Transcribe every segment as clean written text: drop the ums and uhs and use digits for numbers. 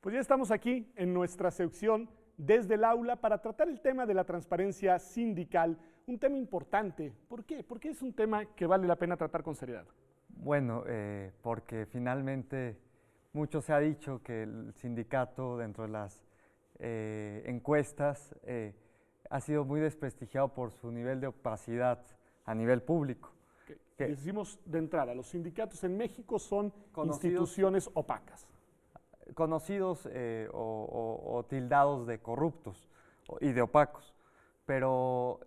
Pues ya estamos aquí en nuestra sección Desde el Aula para tratar el tema de la transparencia sindical, un tema importante. ¿Por qué? Porque es un tema que vale la pena tratar con seriedad. Bueno, porque finalmente mucho se ha dicho que el sindicato dentro de las encuestas ha sido muy desprestigiado por su nivel de opacidad a nivel público. Decimos de entrada, los sindicatos en México son instituciones opacas. Conocidos o tildados de corruptos y de opacos, pero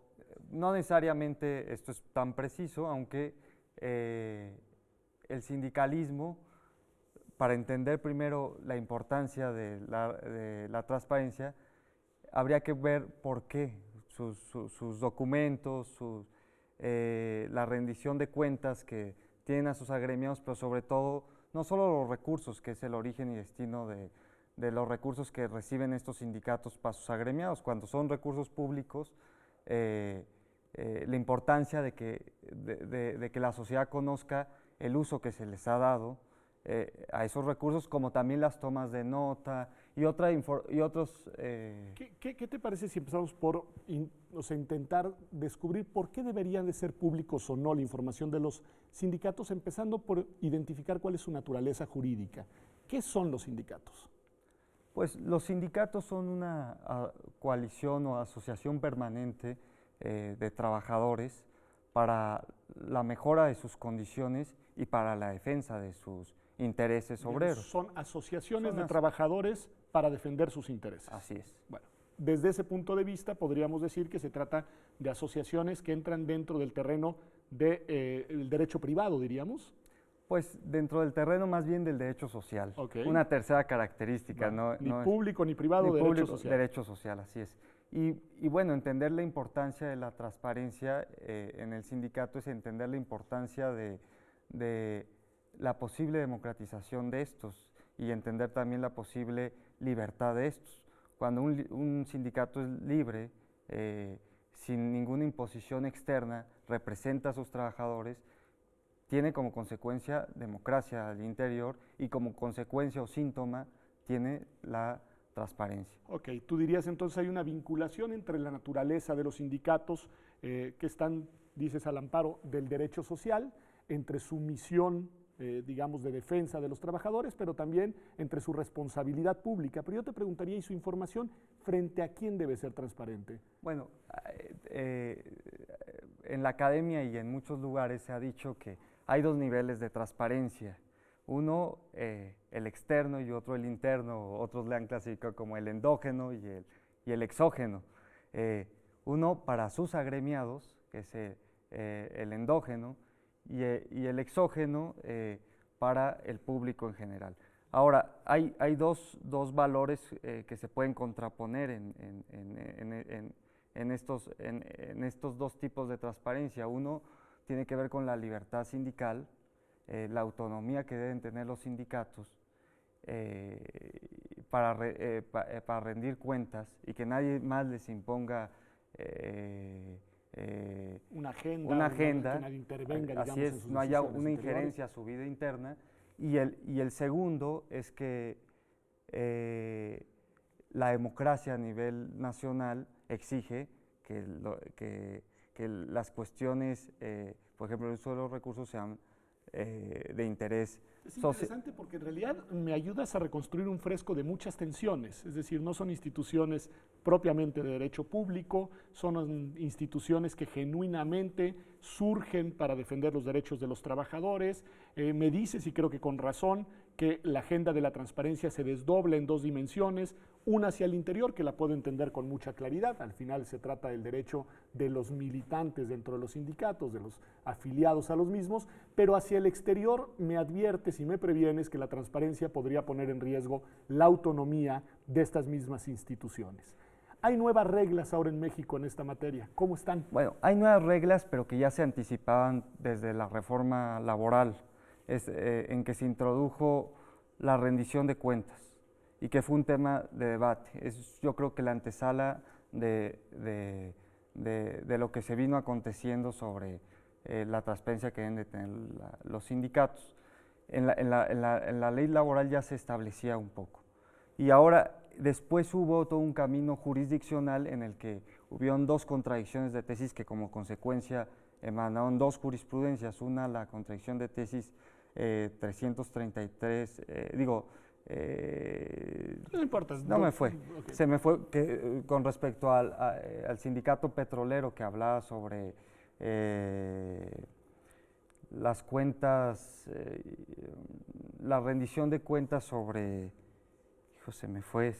no necesariamente esto es tan preciso, aunque el sindicalismo, para entender primero la importancia de la transparencia, habría que ver por qué sus documentos, la rendición de cuentas que tienen a sus agremiados, pero sobre todo no solo los recursos, que es el origen y destino de los recursos que reciben estos sindicatos para sus agremiados, cuando son recursos públicos, la importancia de que la sociedad conozca el uso que se les ha dado a esos recursos, como también las tomas de nota y otros... ¿Qué te parece si empezamos por intentar descubrir por qué deberían de ser públicos o no la información de los sindicatos, empezando por identificar cuál es su naturaleza jurídica? ¿Qué son los sindicatos? Pues los sindicatos son una coalición o asociación permanente de trabajadores para la mejora de sus condiciones y para la defensa de sus intereses obreros. Son asociaciones de trabajadores para defender sus intereses. Así es. Bueno, desde ese punto de vista podríamos decir que se trata de asociaciones que entran dentro del terreno del derecho privado, diríamos. Pues dentro del terreno más bien del derecho social. Okay. Una tercera característica. Bueno, ni público ni privado, derecho social. Derecho social, así es. Y bueno, entender la importancia de la transparencia en el sindicato es entender la importancia de la posible democratización de estos y entender también la posible libertad de estos. Cuando un sindicato es libre, sin ninguna imposición externa, representa a sus trabajadores, tiene como consecuencia democracia al interior y como consecuencia o síntoma tiene la transparencia. Ok, tú dirías entonces hay una vinculación entre la naturaleza de los sindicatos que están, dices, al amparo del derecho social, entre su misión, digamos, de defensa de los trabajadores, pero también entre su responsabilidad pública. Pero yo te preguntaría, ¿y su información frente a quién debe ser transparente? Bueno, en la academia y en muchos lugares se ha dicho que hay dos niveles de transparencia. Uno, el externo, y otro, el interno. Otros le han clasificado como el endógeno y el exógeno. Uno para sus agremiados, que es el endógeno, y el exógeno para el público en general. Ahora, hay dos valores que se pueden contraponer en estos dos tipos de transparencia. Uno tiene que ver con la libertad sindical, la autonomía que deben tener los sindicatos para rendir cuentas y que nadie más les imponga una agenda, que nadie intervenga, así es, no haya una injerencia a su vida interna. Y el segundo es que la democracia a nivel nacional exige que las cuestiones, por ejemplo, el uso de los recursos sean de interés. Es interesante porque en realidad me ayudas a reconstruir un fresco de muchas tensiones, es decir, no son instituciones propiamente de derecho público, son instituciones que genuinamente surgen para defender los derechos de los trabajadores. Me dices, y creo que con razón, que la agenda de la transparencia se desdobla en dos dimensiones, una hacia el interior, que la puedo entender con mucha claridad, al final se trata del derecho de los militantes dentro de los sindicatos, de los afiliados a los mismos, pero hacia el exterior me adviertes y me previenes que la transparencia podría poner en riesgo la autonomía de estas mismas instituciones. Hay nuevas reglas ahora en México en esta materia. ¿Cómo están? Bueno, hay nuevas reglas, pero que ya se anticipaban desde la reforma laboral, en que se introdujo la rendición de cuentas y que fue un tema de debate. Es, yo creo que la antesala de de lo que se vino aconteciendo sobre la transparencia que deben de tener los sindicatos. En la ley laboral ya se establecía un poco. Y ahora, después hubo todo un camino jurisdiccional en el que hubieron dos contradicciones de tesis que como consecuencia emanaron dos jurisprudencias. Una, la contradicción de tesis 333, no importa. No me fue, Okay. se me fue con respecto al sindicato petrolero que hablaba sobre las cuentas, la rendición de cuentas sobre, hijo, se me fue.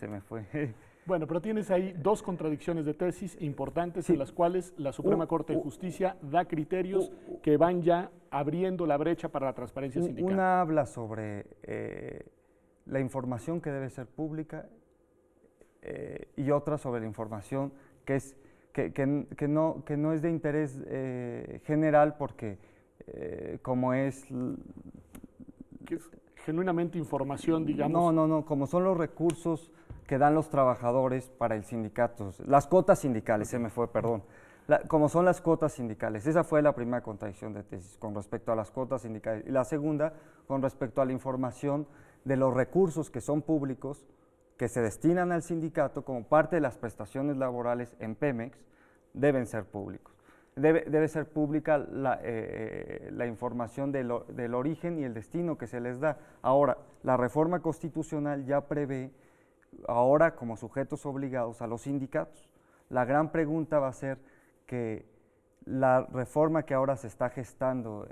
Bueno, pero tienes ahí dos contradicciones de tesis importantes en las cuales la Suprema Corte de Justicia da criterios que van ya abriendo la brecha para la transparencia sindical. Una habla sobre la información que debe ser pública y otra sobre la información que no es de interés general porque como es... Que es genuinamente información, digamos. No, como son los recursos que dan los trabajadores para el sindicato, las cuotas sindicales, como son las cuotas sindicales. Esa fue la primera contradicción de tesis con respecto a las cuotas sindicales. Y la segunda, con respecto a la información de los recursos que son públicos, que se destinan al sindicato como parte de las prestaciones laborales en Pemex, deben ser públicos. Debe ser pública la información del origen y el destino que se les da. Ahora, la reforma constitucional ya prevé, ahora como sujetos obligados a los sindicatos. La gran pregunta va a ser que la reforma que ahora se está gestando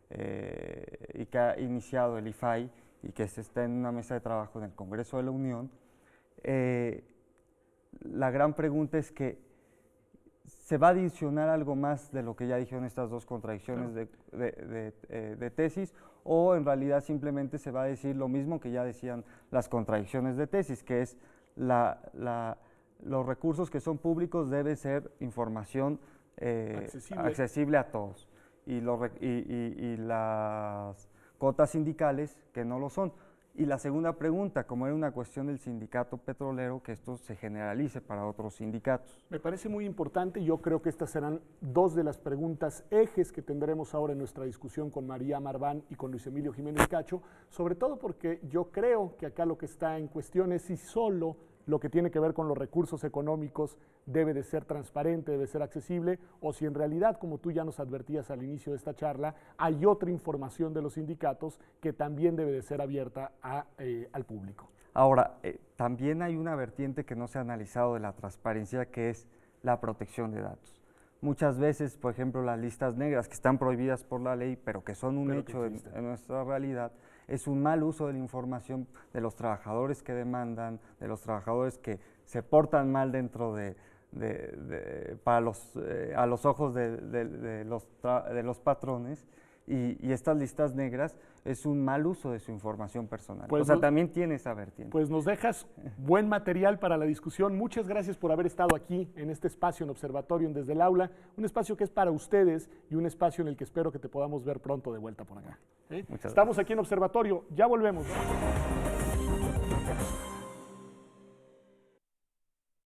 y que ha iniciado el IFAI y que se está en una mesa de trabajo en el Congreso de la Unión, la gran pregunta es que ¿se va a adicionar algo más de lo que ya dijeron estas dos contradicciones de tesis o en realidad simplemente se va a decir lo mismo que ya decían las contradicciones de tesis, que es los recursos que son públicos debe ser información accesible a todos y las cuotas sindicales que no lo son? Y la segunda pregunta, como era una cuestión del sindicato petrolero, que esto se generalice para otros sindicatos. Me parece muy importante. Yo creo que estas serán dos de las preguntas ejes que tendremos ahora en nuestra discusión con María Marván y con Luis Emilio Jiménez Cacho, sobre todo porque yo creo que acá lo que está en cuestión es si solo lo que tiene que ver con los recursos económicos debe de ser transparente, debe ser accesible, o si en realidad, como tú ya nos advertías al inicio de esta charla, hay otra información de los sindicatos que también debe de ser abierta al público. Ahora, también hay una vertiente que no se ha analizado de la transparencia, que es la protección de datos. Muchas veces, por ejemplo, las listas negras que están prohibidas por la ley, pero que son un hecho en nuestra realidad, es un mal uso de la información de los trabajadores que demandan, de los trabajadores que se portan mal dentro a los ojos de los patrones, y estas listas negras es un mal uso de su información personal. Pues también tiene esa vertiente. Pues nos dejas buen material para la discusión. Muchas gracias por haber estado aquí en este espacio en Observatorio en Desde el Aula, un espacio que es para ustedes y un espacio en el que espero que te podamos ver pronto de vuelta por acá. Estamos aquí en Observatorio, ya volvemos.